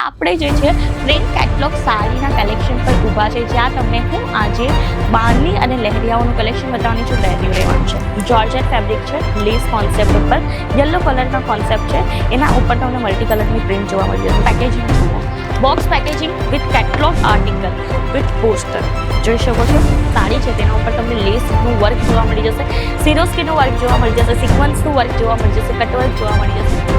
આપણે જે છે પ્રિન્ટ કેટલોગ સાડીના કલેક્શન પર ઊભા છે, જ્યાં તમને હું આજે બાંધણી અને લહેરિયાઓનું કલેક્શન બતાવવાની છું. લહેરિયું રહેવાનું છે, જોર્જેટ ફેબ્રિક છે, લેસ કોન્સેપ્ટ ઉપર યલો કલરના કોન્સેપ્ટ છે, એના ઉપર તમને મલ્ટી કલરની પ્રિન્ટ જોવા મળી જશે. પેકેજિંગ જુઓ, box packaging with catalogue article with poster જોઈ શકો છો. સાડી છે તેના ઉપર તમને લેસનું વર્ક જોવા મળી જશે, સિરોસ્કીનું વર્ક જોવા મળી જશે, સિક્વન્સનું વર્ક જોવા મળી જશે, કટવર્ક જોવા મળી જશે.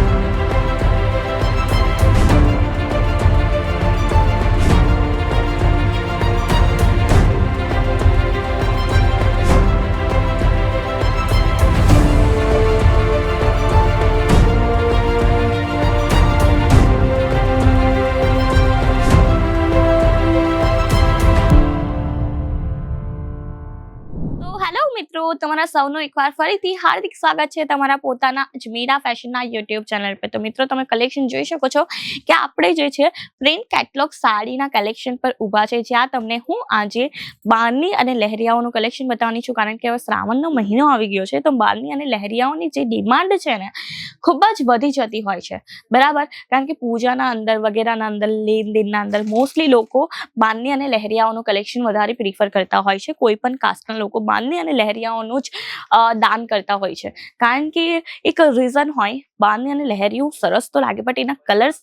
મિત્રો, તમારા સૌનું એકવાર ફરીથી હાર્દિક સ્વાગત છે તમારા પોતાના અજમીરા ફેશનના યુટ્યુબ ચેનલ પર. તો મિત્રો, તમે કલેક્શન જોઈ શકો છો કે આપણે જે છે પ્રિન્ટ કેટલોગ સાડીના કલેક્શન પર ઊભા છે, જ્યાં તમને હું આજે બાંધણી અને લહેરિયાઓનું કલેક્શન બતાવવાની છું. કારણ કે હવે શ્રાવણનો મહિનો આવી ગયો છે, તો બાંધણી અને લહેરિયાઓની જે ડિમાન્ડ છે ને ખૂબ જ વધી જતી હોય છે, બરાબર. કારણ કે પૂજાના અંદર વગેરેના અંદર, લેનદેનના અંદર મોસ્ટલી લોકો બાંધણી અને લહેરિયાઓનું કલેક્શન વધારે પ્રિફર કરતા હોય છે. કોઈ પણ કાસ્ટના લોકો બાંધણી અને લહેરિયાઓનું જ દાન કરતા હોય છે, કારણ કે એક રીઝન હોય. બાંધણી અને લહેરિયું સરસ તો લાગે, બટ એના કલર્સ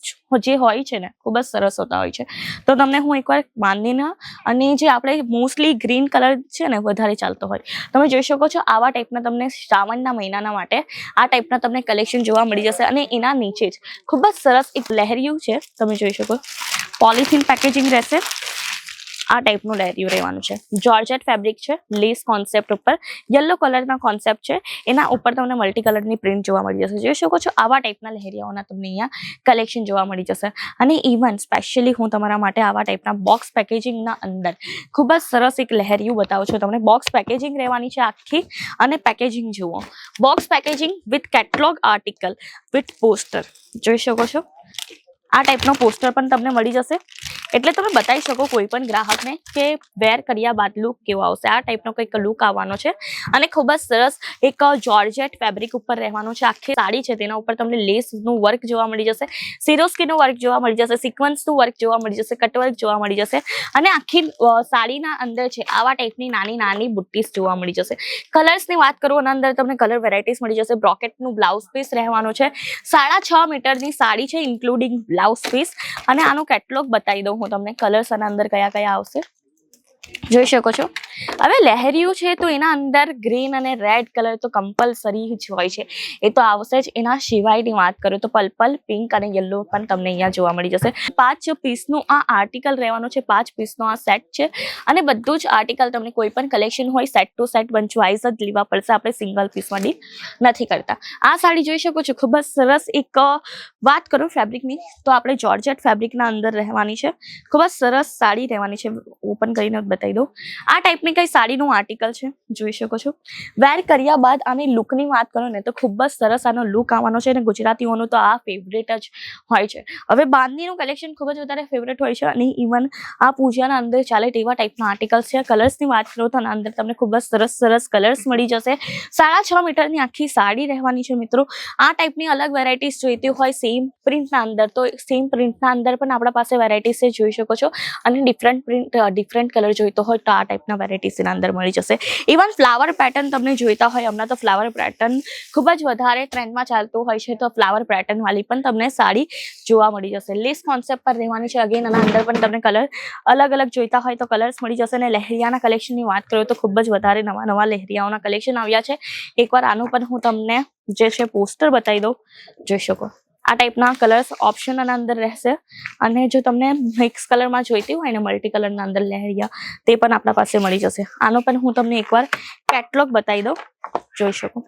જે હોય છે ને ખૂબ જ સરસ હોતા હોય છે. તો તમને હું એકવાર બાંધણીના અને જે આપણે મોસ્ટલી ગ્રીન કલર છે ને વધારે ચાલતો હોય, તમે જોઈ શકો છો. આવા ટાઈપના તમને શ્રાવણના મહિનાના માટે આ ટાઈપના તમને કલેક્શન જોવા મળી જશે. અને એના નીચે જ ખૂબ જ સરસ એક લહેરિયું છે, તમે જોઈ શકો. પોલિથીન પેકેજિંગ રહેશે, આ ટાઈપનું લહેરિયું રહેવાનું છે. જોર્જેટ ફેબ્રિક છે, લેસ કોન્સેપ્ટ ઉપર યલો કલરના કોન્સેપ્ટ છે, એના ઉપર તમને મલ્ટી કલરની પ્રિન્ટ જોવા મળી જશે. જોઈ શકો છો આવા ટાઈપના લહેરિયાઓના તમને અહીંયા કલેક્શન જોવા મળી જશે. અને ઇવન સ્પેશિયલી હું તમારા માટે આવા ટાઈપના બોક્સ પેકેજિંગના અંદર ખૂબ જ સરસ એક લહેરિયું બતાવું છું તમને. બોક્સ પેકેજિંગ રહેવાની છે આખી, અને પેકેજિંગ જુઓ, box packaging with catalogue article with poster જોઈ શકો છો. આ ટાઈપનો પોસ્ટર પણ તમને મળી જશે, એટલે તમે બતાવી શકો કોઈ પણ ગ્રાહકને કે વેર કર્યા બાદ લુક કેવો આવશે. આ ટાઈપનો કંઈક લુક આવવાનો છે. અને ખૂબ જ સરસ એક જોર્જેટ ફેબ્રિક ઉપર રહેવાનું છે. આખી સાડી છે તેના ઉપર તમને લેસનું વર્ક જોવા મળી જશે, સિરોસ્કીનું વર્ક જોવા મળી જશે, સિક્વન્સનું વર્ક જોવા મળી જશે, કટવર્ક જોવા મળી જશે. અને આખી સાડીના અંદર છે આવા ટાઈપની નાની નાની બુટ્ટીસ જોવા મળી જશે. કલર્સની વાત કરું, એના અંદર તમને કલર વેરાયટીઝ મળી જશે. બ્રોકેટનું બ્લાઉઝ પીસ રહેવાનું છે. 6.5 મીટરની સાડી છે, ઇન્ક્લુડિંગ બ્લાઉઝ પીસ. અને આનું કેટલોગ બતાવી દઉં હું તમને. કલર્સ આના અંદર કયા કયા આવશે જોઈ શકો છો. હવે લહેરિયું છે તો એના અંદર ગ્રીન અને રેડ કલર તો કમ્પલસરી જ હોય છે, એ તો આવશે જ. એના સિવાયની વાત કરું તો પર્પલ, પિંક અને યલો પણ તમને અહીંયા જોવા મળી જશે. 5 પીસનું આ આર્ટિકલ રહેવાનું છે, 5 પીસનો આ સેટ છે. અને બધું જ આર્ટિકલ તમને કોઈ પણ કલેક્શન હોય set to set bunch wise જ લેવા પડશે, આપણે સિંગલ પીસમાં ડીલ નથી કરતા. આ સાડી જોઈ શકો છો, ખૂબ જ સરસ. એક વાત કરું ફેબ્રિકની તો આપણે જોર્જેટ ફેબ્રિકના અંદર રહેવાની છે. ખૂબ જ સરસ સાડી રહેવાની છે. ઓપન કરીને બતાવી દઉં. આ ટાઈપની કઈ સાડીનું આર્ટિકલ છે, જોઈ શકો છો. વેર કર્યા બાદ આની લુકની વાત કરો ને તો ખૂબ જ સરસ આનો લુક આવવાનો છે. અને ગુજરાતીઓનું તો આ ફેવરેટ જ હોય છે. હવે બાંધણીનું કલેક્શન ખૂબ જ વધારે ફેવરેટ હોય છે. અને ઇવન આ પૂજાના અંદર ચાલે તેવા ટાઈપના આર્ટિકલ્સ છે. કલર્સની વાત કરું તો અંદર તમને ખૂબ જ સરસ સરસ કલર્સ મળી જશે. 6.5 મીટરની આખી સાડી રહેવાની છે મિત્રો. આ ટાઈપની અલગ વેરાયટીઝ જોઈતી હોય સેમ પ્રિન્ટના અંદર, તો સેમ પ્રિન્ટના અંદર પણ આપણા પાસે વેરાયટીઝ છે, જોઈ શકો છો. અને ડિફરન્ટ પ્રિન્ટ, ડિફરન્ટ કલર જોઈતો હોય તો આ ટાઈપના વેરાયટીઝ એના અંદર મળી જશે. ઇવન ફ્લાવર પેટર્ન તમને જોઈતા હોય, હમણાં તો ફ્લાવર પેટર્ન ખૂબ જ વધારે ટ્રેન્ડમાં ચાલતું હોય છે, તો ફ્લાવર પેટર્ન વાળી પણ તમને સાડી જોવા મળી જશે. લેસ કોન્સેપ્ટ પર રહેવાની છે. અગેન આના અંદર પણ તમને કલર અલગ અલગ જોઈતા હોય તો કલર્સ મળી જશે. અને લહેરિયાના કલેક્શનની વાત કરું તો ખૂબ જ વધારે નવા નવા લહેરિયાઓના કલેક્શન આવ્યા છે. એકવાર આનું પણ હું તમને જે છે પોસ્ટર બતાવી દઉં, જોઈ શકો. આ ટાઈપના કલર્સ ઓપ્શન આના અંદર રહેશે. અને જો તમને મિક્સ કલરમાં જોઈતી હોય ને મલ્ટી કલરના અંદર લહેરિયા, તે પણ આપણા પાસે મળી જશે. આનો પણ હું તમને એકવાર કેટલોગ બતાવી દઉં, જોઈ શકો.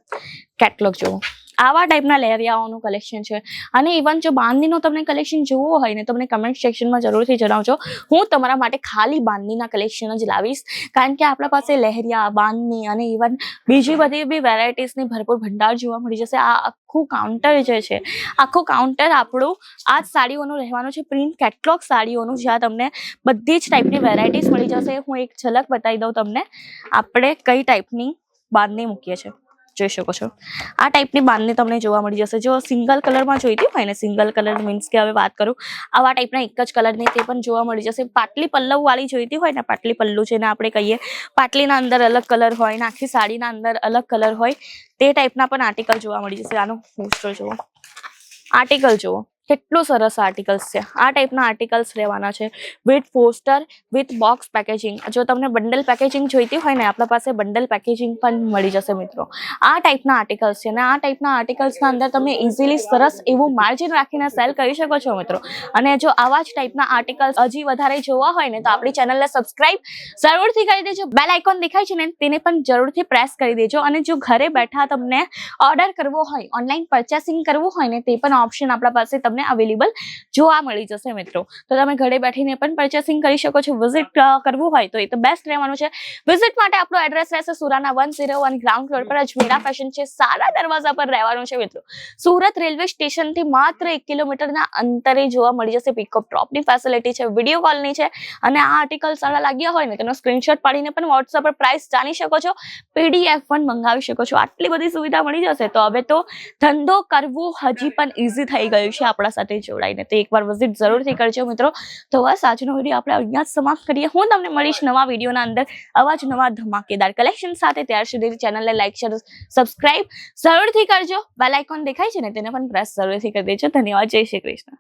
કેટલોગ જુઓ, આવા ટાઈપના લહેરિયાઓનું કલેક્શન છે. અને ઇવન જો બાંધણીનું તમને કલેક્શન જોવું હોય ને તો મને કમેન્ટ સેક્શનમાં જરૂરથી જણાવજો. હું તમારા માટે ખાલી બાંધણીના કલેક્શન જ લાવીશ, કારણ કે આપણા પાસે લહેરિયા, બાંધણી અને ઇવન બીજી બધી બી વેરાયટીઝની ભરપૂર ભંડાર જોવા મળી જશે. આ આખું કાઉન્ટર જે છે, આખું કાઉન્ટર આપણું આ જ સાડીઓનું રહેવાનું છે, પ્રિન્ટ કેટલોગ સાડીઓનું, જ્યાં તમને બધી જ ટાઈપની વેરાયટીઝ મળી જશે. હું એક ઝલક બતાવી દઉં તમને આપણે કઈ ટાઈપની બાંધણી મૂકીએ છીએ. જોઈ શકો છો આ ટાઈપની બાંધણી તમને જોવા મળી જશે. જો સિંગલ કલરમાં જોઈતી હોય ને, સિંગલ કલર મીન્સ કે હવે વાત કરું આવા ટાઈપના એક જ કલરની તે પણ જોવા મળી જશે. પાટલી પલ્લવ વાળી જોઈતી હોય ને, પાટલી પલ્લુ છે ને આપણે કહીએ, પાટલીના અંદર અલગ કલર હોય ને આખી સાડીના અંદર અલગ કલર હોય, તે ટાઈપના પણ આર્ટિકલ જોવા મળી જશે. આનો પોસ્ટર જુઓ, આર્ટિકલ જુઓ કેટલું સરસ આર્ટિકલ્સ છે. આ ટાઈપના આર્ટિકલ્સ રહેવાના છે with poster, with box packaging. જો તમને બંડલ પેકેજિંગ જોઈતી હોય ને, આપણા પાસે બંડલ પેકેજિંગ પણ મળી જશે મિત્રો. આ ટાઈપના આર્ટિકલ્સ છે ને આ ટાઈપના આર્ટિકલ્સના અંદર તમે ઇઝીલી સરસ એવું માર્જિન રાખીને સેલ કરી શકો છો મિત્રો. અને જો આવા જ ટાઈપના આર્ટિકલ્સ હજી વધારે જોવા હોય ને તો આપણી ચેનલને સબસ્ક્રાઇબ જરૂરથી કરી દેજો. બેલ આઇકોન દેખાય છે ને તેને પણ જરૂરથી પ્રેસ કરી દેજો. અને જો ઘરે બેઠા તમને ઓર્ડર કરવો હોય, ઓનલાઈન પરચેસિંગ કરવું હોય ને, તે પણ ઓપ્શન આપણા પાસે તમને અવેલેબલ જોવા મળી જશે મિત્રો. તો તમે ઘરે બેઠીને પણ પરચેસિંગ કરી શકો છો. વિઝિટ કરવું હોય તો એ તો બેસ્ટ રહેવાનું છે. વિઝિટ માટે આપણો એડ્રેસ રહેશે સુરાના 101 ગ્રાઉન્ડ ફ્લોર પર અજમેરા ફેશન છે, સારા દરવાજા પર રહેવાનું છે મિત્રો. સુરત રેલવે સ્ટેશન થી માત્ર 1 કિલોમીટરના અંતરે જોવા મળી જશે. પિકઅપ ડ્રોપની ફેસિલિટી છે, વિડીયો કોલની છે. અને આ આર્ટિકલ સારા લાગ્યા હોય ને તેનો સ્ક્રીનશોટ પાડીને પણ વોટ્સએપ પર પ્રાઇસ જાણી શકો છો, PDF પણ મંગાવી શકો છો. આટલી બધી સુવિધા મળી જશે તો હવે તો ધંધો કરવું હજી પણ ઈઝી થઈ ગયું છે આપણા સાથે જોડાઈને. તો એકવાર વિઝિટ જરૂરથી કરજો મિત્રો. તો બસ આજનો વિડીયો આપણે અહીંયા જ સમાપ્ત કરીએ. હું તમને મળીશ નવા વિડીયોના અંદર આવા જ નવા ધમાકેદાર કલેક્શન સાથે. ત્યાર સુધી ચેનલને લાઈક, શેર, સબસ્ક્રાઇબ જરૂરથી કરજો. બેલ આઇકોન દેખાય છે ને તેને પણ પ્રેસ જરૂરથી કરી દેજો. ધન્યવાદ. જય શ્રી કૃષ્ણ.